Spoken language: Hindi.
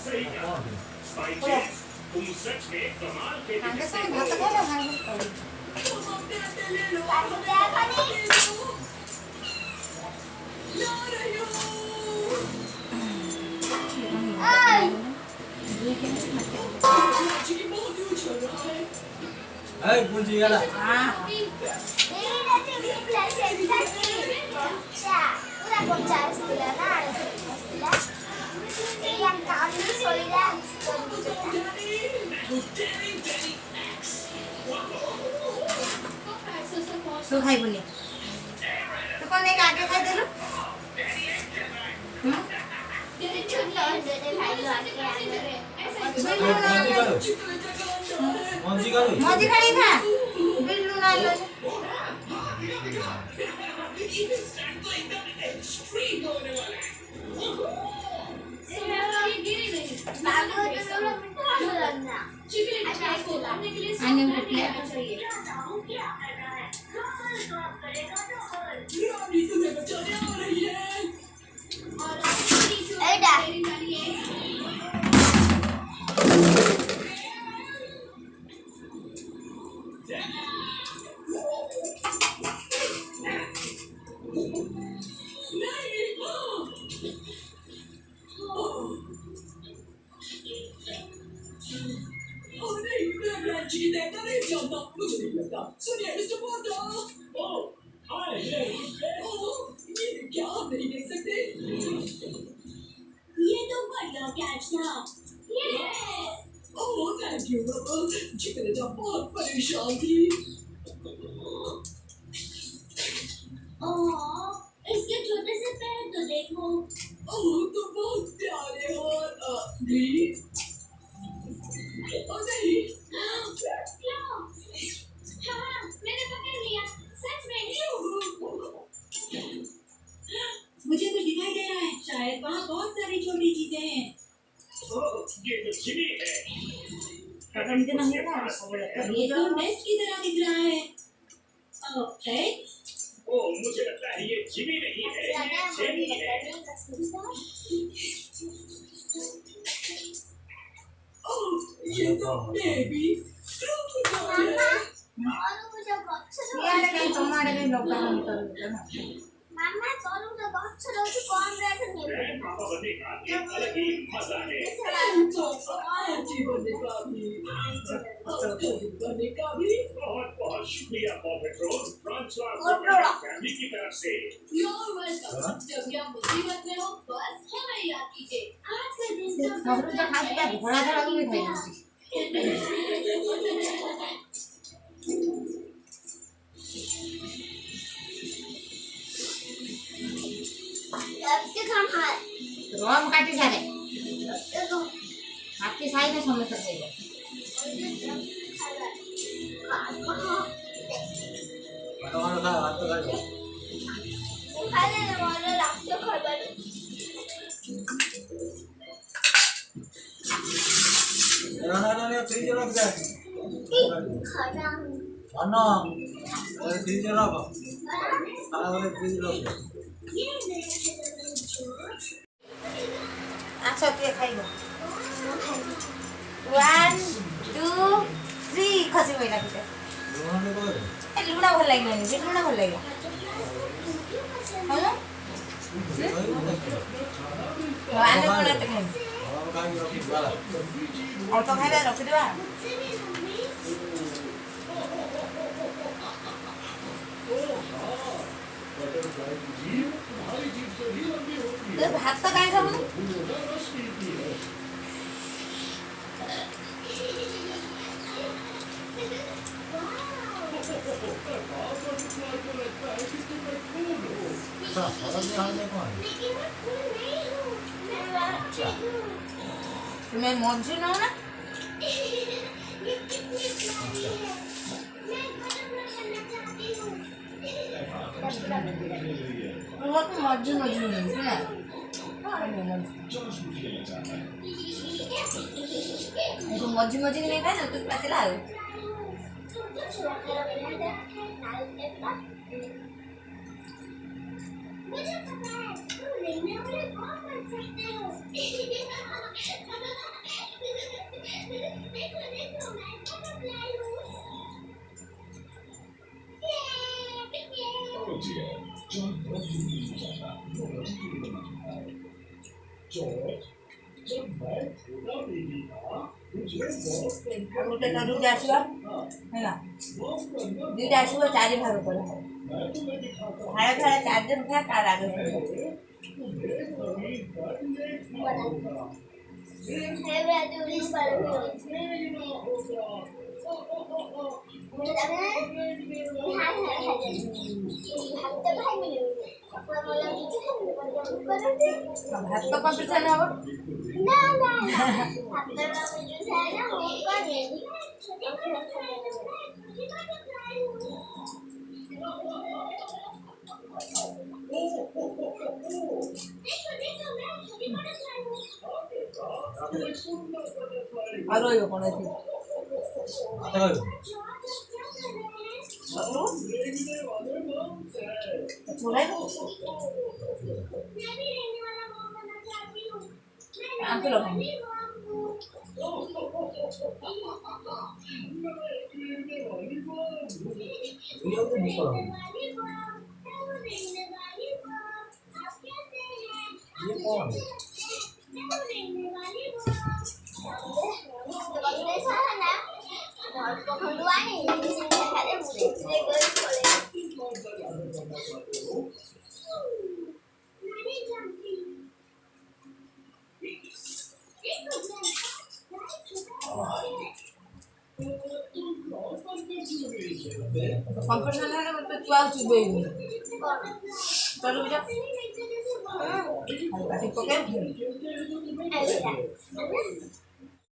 सही कहा। भाई तुम सच में कमाल के पूंजी वाला तू खाई बोले तो कौन एक आगे खाई दे लो मौजी खाई था बिल्लू ना लो बहुत परेशान थी। इसके छोटे से पैर तो देखो। तो बहुत प्यारे और नहीं। क्या? हाँ, मैंने पकड़ लिया। सच में। मुझे कुछ दिखाई दे रहा है। शायद वहाँ बहुत सारी छोटी चीजें हैं। ये तो चिड़ी है। ये तो नेस्ट की तरह दिख रहा है। ओके। मुझे लगता है ये चिड़ी नहीं है, ये चिड़ी है। ये तो बेबी मामा चलो तो बहुत चलो तो कौन रहते नहीं पापा बनने का एक अलग ही मजा है। बनने का भी बहुत बहुत शुक्रिया पेट्रोल फैमिली की तरफ से। जब क्या मुसीबत में हो बस हमें याद कीजिए। आज का दिन রম কাটি সারে আপনি সাইডে সমস্যা হয়ে যায় फ्रिज रख दे खाना फ्रिज रख खाना वाले फ्रिज रख दे अच्छा तुझे खाइबो 1 2 3 खसी महिला किते ए लुणा भल लागिला नि बे लुणा भल लागिला हेलो आने कोना त खाइ और तो खाइबा रखि देबा तो भात तो काहे खाबो तुम्हें मौजू ना हो ना वो तो मौजू नहीं है तो मौजू नहीं खाए ना तो पता चला मुझे पता है तुम लेने वाले बहुत बन सकते हो देखो देखो मैं बटरफ्लाई हूँ odia John George जब मैं छोटा बेबी था मुझे बहुत ଗୋଟେ ଦୁଇଟା ଆସିବ ହେଲା ଦୁଇଟା ଆସିବ ଚାରି ଭାଗ କର मैं तुम्हें दिखाता हूँ ଭାଗ ଭାଗ ଚାରି ଜଣ ଥାଏ ତାର ଆଗ तुम्हें कभी डर नहीं होगा मैं दूरी पर हूँ देखना होगा मुझे लगता है हाँ तो भाई मिले अपना बोला मुझे करोगे ଭାତ କମ୍ପିଟିସନ ହବ ना ना अपना मुझे है ना वो करेंगे ଆଉ ରହିବ କ'ଣ ଏଠି आता काय ଛୋଡ଼ାଇ आंटी लोग हैं। ये कौन है कॉम्पिटिशन है ना तो 12 चुप गई चलो जा हल्का टिप के